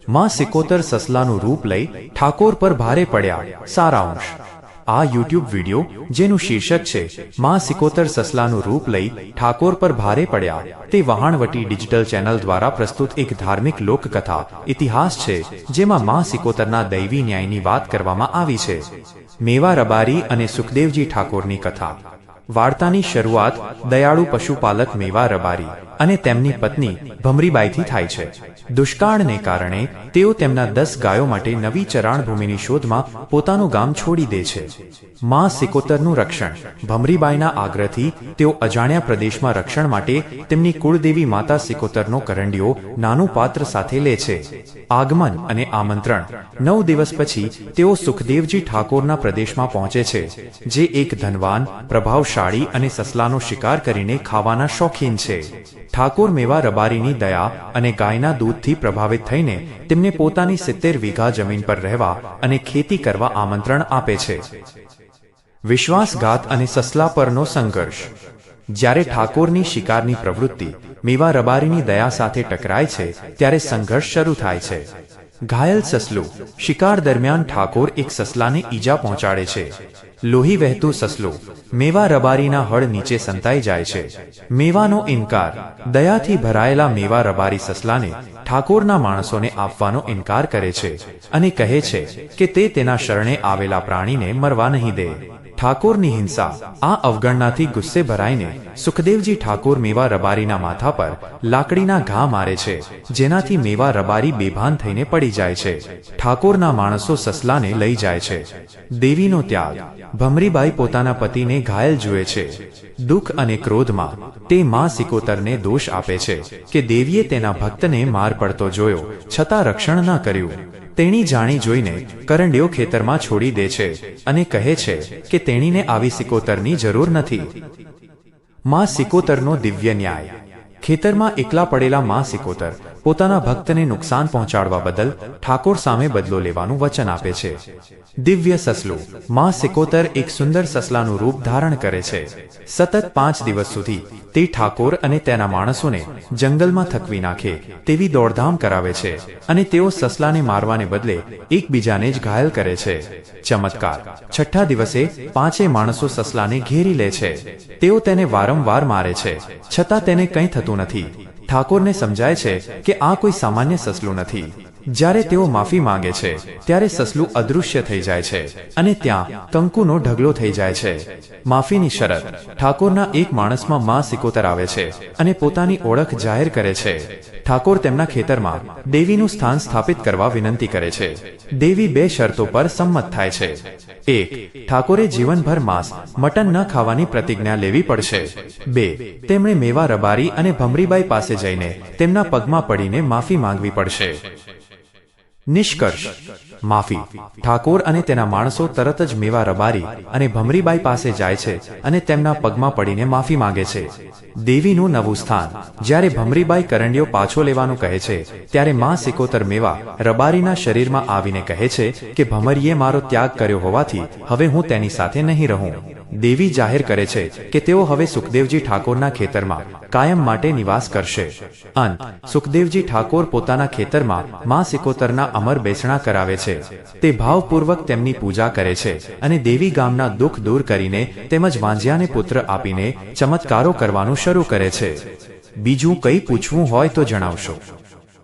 માં સિકોતર સસલાનું રૂપ લઈ ઠાકોર પર ભારે પડ્યા। સારાંશ આ યુટ્યુબ વિડિયો જેનું શીર્ષક છે માં સિકોતર સસલાનું રૂપ લઈ ઠાકોર પર ભારે પડ્યા તે વહાણવટી ડિજિટલ ચેનલ દ્વારા પ્રસ્તુત એક ધાર્મિક લોકકથા ઇતિહાસ છે જેમાં માં સિકોતરના દૈવી ન્યાયની વાત કરવામાં આવી છે। મેવા રબારી અને સુખદેવજી ઠાકોરની કથા। વાર્તાની શરૂઆત દયાળુ પશુપાલક મેવા રબારી અને તેમની પત્ની ભમરીબાઈથી થાય છે। દુષ્કાળને કારણે તેઓ તેમના 10 ગાયો માટે નવી ચરાણ ભૂમિની શોધમાં પોતાનું ગામ છોડી દે છે। માં સિકોતરનું રક્ષણ। ભમરીબાઈના આગ્રહથી તેઓ અજાણ્યા પ્રદેશમાં રક્ષણ માટે તેમની કુળદેવી માતા સિકોતરનો કરંડિયો નાનું પાત્ર સાથે લે છે। આગમન અને આમંત્રણ। 9 દિવસ પછી તેઓ સુખદેવજી ઠાકોરના પ્રદેશમાં પહોંચે છે જે એક ધનવાન પ્રભાવશાળી અને સસલાનો શિકાર કરીને ખાવાના શોખીન છે। ઠાકોર મેવા રબારીની દયા અને ગાયના દૂધથી પ્રભાવિત થઈને તેમને પોતાની 70 વીઘા જમીન પર રહેવા અને ખેતી કરવા આમંત્રણ આપે છે। વિશ્વાસઘાત અને સસલા પરનો સંઘર્ષ। જ્યારે ઠાકોરની શિકારની પ્રવૃત્તિ મેવા રબારીની દયા સાથે ટકરાય છે ત્યારે સંઘર્ષ શરૂ થાય છે। ઘાયલ સસલું। શિકાર દરમિયાન ઠાકોર એક સસલાને ઈજા પહોંચાડે છે। લોહી વહેતું સસલું। મેવા રબારીના હળ નીચે સંતાઈ જાય છે। મેવાનો ઇનકાર। દયાથી ભરાયેલા મેવા રબારી સસલાને ઠાકોરના માણસોને આપવાનો ઇનકાર કરે છે અને કહે છે કે તે તેના શરણે આવેલા પ્રાણીને મરવા નહીં દે। ઠાકોરની હિંસા। આ અવગણનાથી ગુસ્સે ભરાઈને સુખદેવજી ઠાકોર મેવા રબારીના માથા પર લાકડીના ઘા મારે છે જેનાથી મેવા રબારી બેભાન થઈને પડી જાય છે। ઠાકોરના માણસો સસલાને લઈ જાય છે। દેવીનો ત્યાગ। ભમરીબાઈ પોતાના પતિને ઘાયલ જુએ છે। દુઃખ અને ક્રોધમાં તે માં સિકોતરને દોષ આપે છે કે દેવીએ તેના ભક્તને માર પડતો જોયો છતાં રક્ષણ ન કર્યું। તેણી જાણી જોઈને કરંડિયો ખેતરમાં છોડી દે છે અને કહે છે કે તેણીને આવી સિકોતરની જરૂર નથી। માં સિકોતરનો દિવ્ય ન્યાય। ખેતરમાં એકલા પડેલા માં સિકોતર પોતાના ભક્તને નુકસાન પહોંચાડવા બદલ ઠાકોર સામે બદલો લેવાનું વચન આપે છે। દિવ્ય સસલું। માં સિકોતર એક સુંદર સસલાનું રૂપ ધારણ કરે છે। સતત 5 દિવસ સુધી તે ઠાકોર અને તેના માણસોને જંગલમાં થકવી નાખે તેવી દોડધામ કરાવે છે અને તેઓ સસલાને મારવાને બદલે એકબીજાને જ ઘાયલ કરે છે। ચમત્કાર। 6ઠા દિવસે 5 માણસો સસલાને ઘેરી લે છે। તેઓ તેને વારંવાર મારે છે છતાં તેને કંઈ થતું નથી। ઠાકોરને સમજાય છે કે આ કોઈ સામાન્ય સસલું નથી। જ્યારે તેઓ માફી માંગે છે ત્યારે સસલું અદૃશ્ય થઈ જાય છે અને ત્યાં કંકુનો ઢગલો થઈ જાય છે। માફીની શરત। ઠાકોરના એક માણસમાં માં સિકોતર આવે છે અને પોતાની ઓળખ જાહેર કરે છે। ઠાકોર તેમના ખેતરમાં દેવીનું સ્થાન સ્થાપિત કરવા વિનંતી કરે છે। દેવી 2 શરતો પર સંમત થાય છે। 1. ઠાકોરે જીવનભર માંસ મટન ન ખાવાની પ્રતિજ્ઞા લેવી પડશે। 2. તેમણે મેવા રબારી અને ભમરીબાઈ પાસે જઈને તેમના પગમાં પડીને માફી માંગવી પડશે। નિષ્કર્ષ। માફી। ઠાકોર અને તેના માણસો તરત જ મેવા રબારી અને ભમરીબાઈ પાસે જાય છે અને તેમના પગમાં પડીને માફી માંગે છે। દેવીનું નવું સ્થાન। જ્યારે ભમરીબાઈ કરંડિયો પાછો લેવાનું કહે છે ત્યારે માં સિકોતર મેવા રબારીના શરીરમાં આવીને કહે છે કે ભમરીએ મારો ત્યાગ કર્યો હોવાથી હવે હું તેની સાથે નહીં રહું। દેવી જાહેર કરે છે કે તેઓ હવે સુખદેવજી ઠાકોરના ખેતરમાં કાયમ માટે નિવાસ કરશે। અંત। સુખદેવજી ઠાકોર પોતાના ખેતરમાં માં સિકોતરના અમર બેસણા કરાવે છે। તે ભાવપૂર્વક તેમની પૂજા કરે છે અને દેવી ગામના દુઃખ દૂર કરીને તેમજ વાંઝિયાને પુત્ર આપીને ચમત્કારો કરવાનું શરૂ કરે છે। બીજું કંઈ પૂછવું હોય તો જણાવશો।